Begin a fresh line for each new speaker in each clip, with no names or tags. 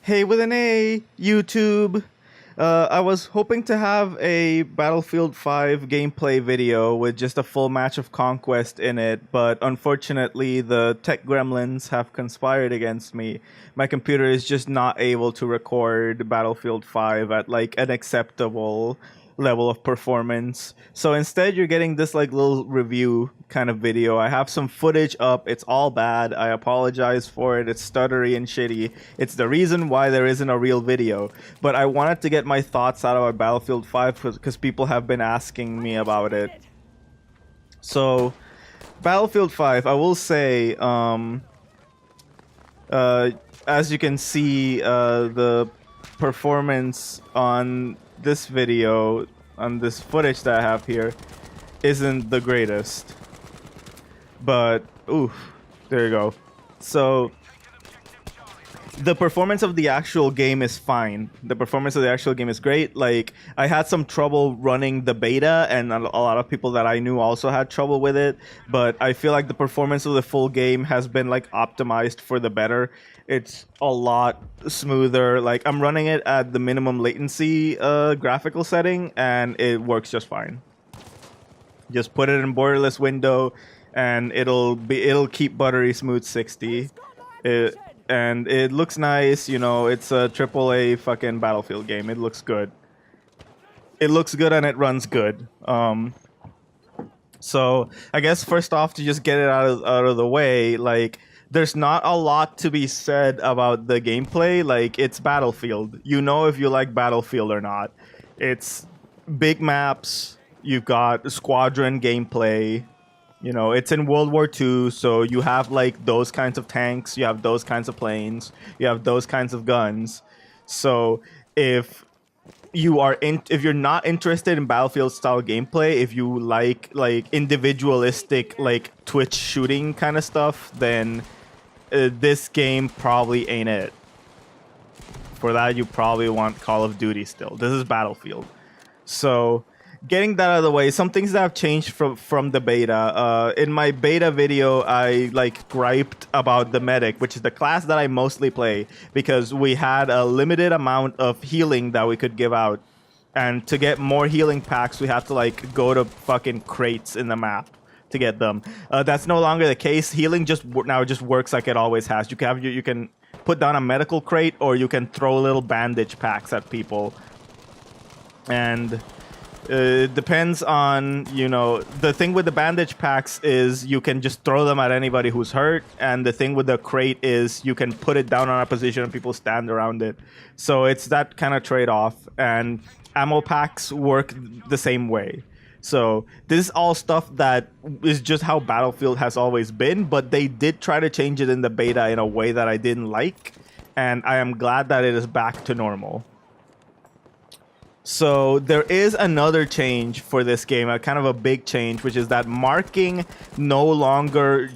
Hey with an A, YouTube. I was hoping to have a Battlefield 5 gameplay video with just a full match of Conquest in it, but unfortunately the tech gremlins have conspired against me. My computer is just not able to record Battlefield 5 at like an acceptable level of performance. So instead you're getting this like little review kind of video. I have some footage up. It's all bad. I apologize for it. It's stuttery and shitty. It's the reason why there isn't a real video. But I wanted to get my thoughts out about Battlefield 5 because people have been asking me about it. So Battlefield 5, I will say, as you can see, the performance on this video, on this footage that I have here, isn't the greatest. But, oof, there you go. So, the performance of the actual game is fine. The performance of the actual game is great. Like, I had some trouble running the beta, and a lot of people that I knew also had trouble with it. But I feel like the performance of the full game has been, like, optimized for the better. It's a lot smoother. Like, I'm running it at the minimum latency graphical setting, and it works just fine. Just put it in borderless window, and it'll keep buttery smooth 60. And it looks nice, you know. It's a AAA fucking Battlefield game. It looks good. It looks good and it runs good. So I guess first off, to just get it out of the way, like, there's not a lot to be said about the gameplay. Like, it's Battlefield. You know if you like Battlefield or not. It's big maps. You've got squadron gameplay. You know, it's in World War II, so you have, like, those kinds of tanks. You have those kinds of planes. You have those kinds of guns. So if if you're not interested in Battlefield style gameplay, if you like individualistic, like, twitch shooting kind of stuff, then this game probably ain't it. For that, you probably want Call of Duty still. This is Battlefield. So, getting that out of the way, some things that have changed from the beta. In my beta video, I griped about the medic, which is the class that I mostly play, because we had a limited amount of healing that we could give out. And to get more healing packs, we have to go to fucking crates in the map to get them. That's no longer the case. Healing now just works like it always has. You can put down a medical crate, or you can throw little bandage packs at people. And it depends on, the thing with the bandage packs is you can just throw them at anybody who's hurt, and the thing with the crate is you can put it down on a position and people stand around it. So it's that kind of trade-off, and ammo packs work the same way. So this is all stuff that is just how Battlefield has always been, but they did try to change it in the beta in a way that I didn't like, and I am glad that it is back to normal. So there is another change for this game, a kind of a big change, which is that marking no longer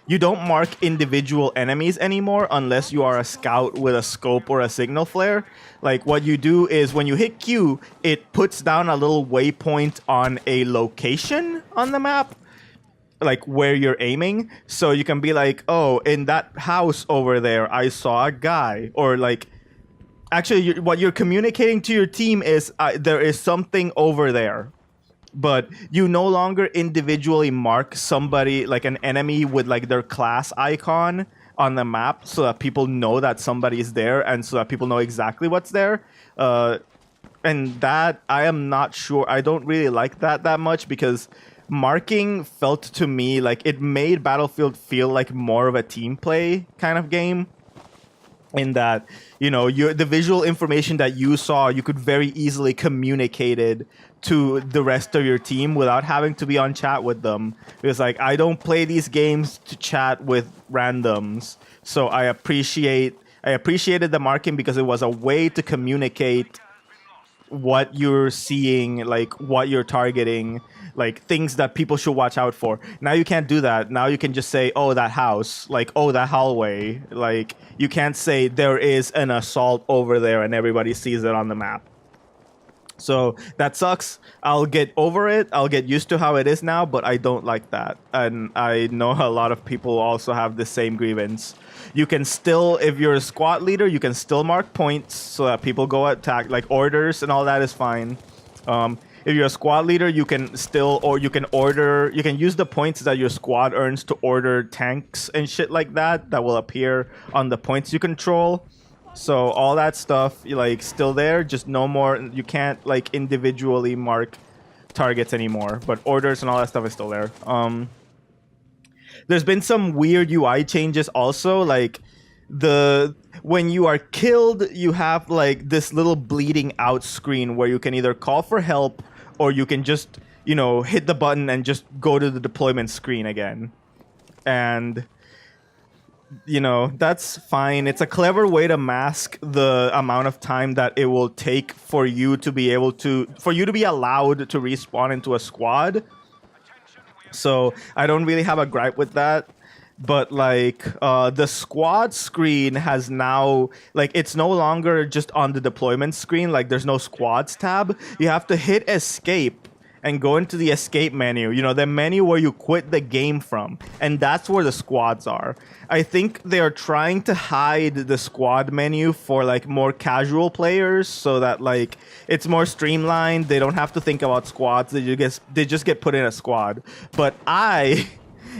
you don't mark individual enemies anymore unless you are a scout with a scope or a signal flare. Like, what you do is when you hit Q, it puts down a little waypoint on a location on the map, like where you're aiming. So you can be like, oh, in that house over there, I saw a guy. Or like, actually, what you're communicating to your team is there is something over there. But you no longer individually mark somebody, like an enemy, with like their class icon on the map so that people know that somebody is there and so that people know exactly what's there. And that, I am not sure. I don't really like that much, because marking felt to me like it made Battlefield feel like more of a team play kind of game. In that, the visual information that you saw, you could very easily communicate it to the rest of your team without having to be on chat with them. Because, like, I don't play these games to chat with randoms. So I appreciated the marking because it was a way to communicate what you're seeing, like what you're targeting, like things that people should watch out for. Now you can't do that. Now you can just say, oh, that house, like, oh, that hallway. Like, you can't say there is an assault over there and everybody sees it on the map. So that sucks. I'll get over it. I'll get used to how it is now, but I don't like that. And I know a lot of people also have the same grievance. You can still, if you're a squad leader, you can still mark points so that people go attack, like orders and all that is fine. If you're a squad leader, you can still, or you can order, you can use the points that your squad earns to order tanks and shit like that will appear on the points you control. So all that stuff, like, still there, just no more, you can't, like, individually mark targets anymore, but orders and all that stuff is still there. There's been some weird UI changes also, like, when you are killed, you have, like, this little bleeding out screen where you can either call for help or you can just, you know, hit the button and just go to the deployment screen again. And you know, that's fine. It's a clever way to mask the amount of time that it will take for you to be able to, for you to be allowed to respawn into a squad. So I don't really have a gripe with that. But like the squad screen has now, like, it's no longer just on the deployment screen. Like, there's no squads tab. You have to hit escape and go into the escape menu, you know, the menu where you quit the game from. And that's where the squads are. I think they are trying to hide the squad menu for, like, more casual players so that, like, it's more streamlined. They don't have to think about squads. They just get put in a squad. But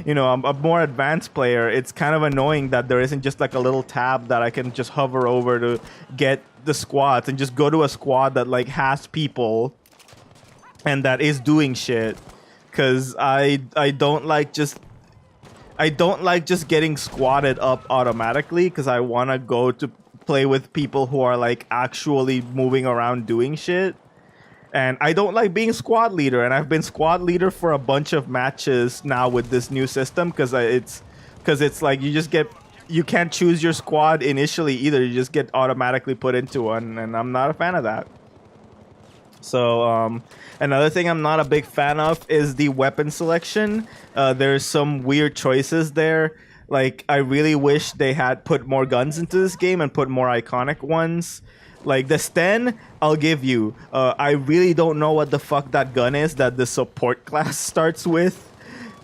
you know, I'm a more advanced player. It's kind of annoying that there isn't just, like, a little tab that I can just hover over to get the squads and just go to a squad that, like, has people and that is doing shit, because I don't like just getting squatted up automatically, because I want to go to play with people who are, like, actually moving around doing shit. And I don't like being squad leader, and I've been squad leader for a bunch of matches now with this new system, because it's like you can't choose your squad initially either. You just get automatically put into one, and I'm not a fan of that. So another thing I'm not a big fan of is the weapon selection. There's some weird choices there. Like, I really wish they had put more guns into this game and put more iconic ones. Like the Sten, I'll give you. I really don't know what the fuck that gun is that the support class starts with.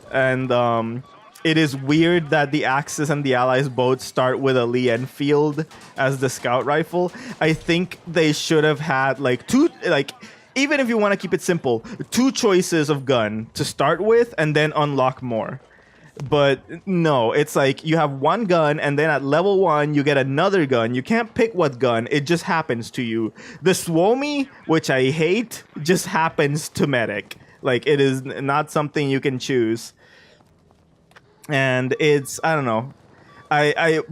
And it is weird that the Axis and the Allies both start with a Lee Enfield as the scout rifle. I think they should have had, like, even if you want to keep it simple, 2 choices of gun to start with and then unlock more. But no, it's like you have one gun and then at level 1 you get another gun. You can't pick what gun, it just happens to you. The Suomi, which I hate, just happens to medic. Like, it is not something you can choose. And it's, I don't know. I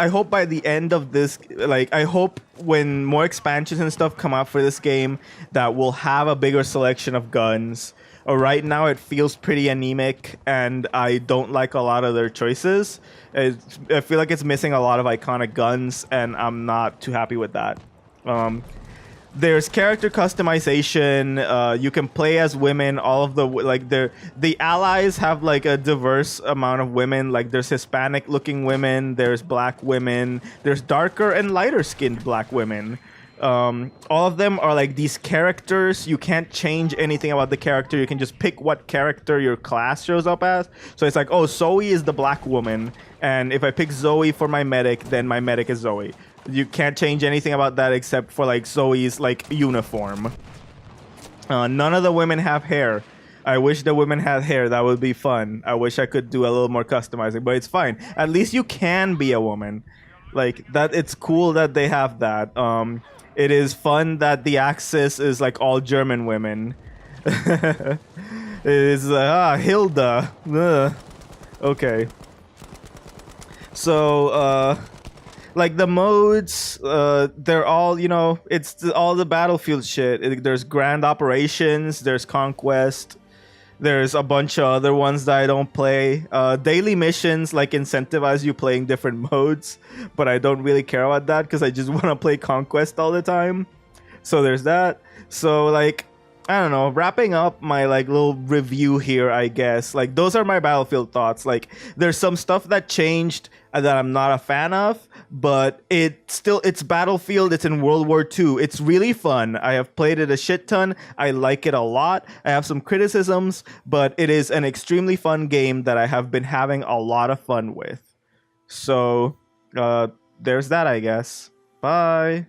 hope by the end of this, like, I hope when more expansions and stuff come out for this game that we'll have a bigger selection of guns. Right now it feels pretty anemic, and I don't like a lot of their choices. I feel like it's missing a lot of iconic guns, and I'm not too happy with that. There's character customization. You can play as women. All of the allies have, like, a diverse amount of women. Like, there's Hispanic looking women, there's black women, there's darker and lighter skinned black women. All of them are, like, these characters. You can't change anything about the character. You can just pick what character your class shows up as. So it's like, oh, Zoe is the black woman, and if I pick Zoe for my medic, then my medic is Zoe. You can't change anything about that except for, like, Zoe's, like, uniform. None of the women have hair. I wish the women had hair. That would be fun. I wish I could do a little more customizing, but it's fine. At least you can be a woman. Like, that. It's cool that they have that. It is fun that the Axis is, like, all German women. It is, Hilda. Ugh. Okay. So, like, the modes, they're all, you know, it's all the Battlefield shit. There's Grand Operations, there's Conquest, there's a bunch of other ones that I don't play. Daily missions, like, incentivize you playing different modes, but I don't really care about that because I just want to play Conquest all the time. So there's that. So, like, I don't know, wrapping up my, like, little review here, I guess. Like, those are my Battlefield thoughts. Like, there's some stuff that changed that I'm not a fan of, but it's Battlefield. It's in World War II. It's really fun. I have played it a shit ton. I like it a lot. I have some criticisms, but it is an extremely fun game that I have been having a lot of fun with. So, there's that, I guess. Bye.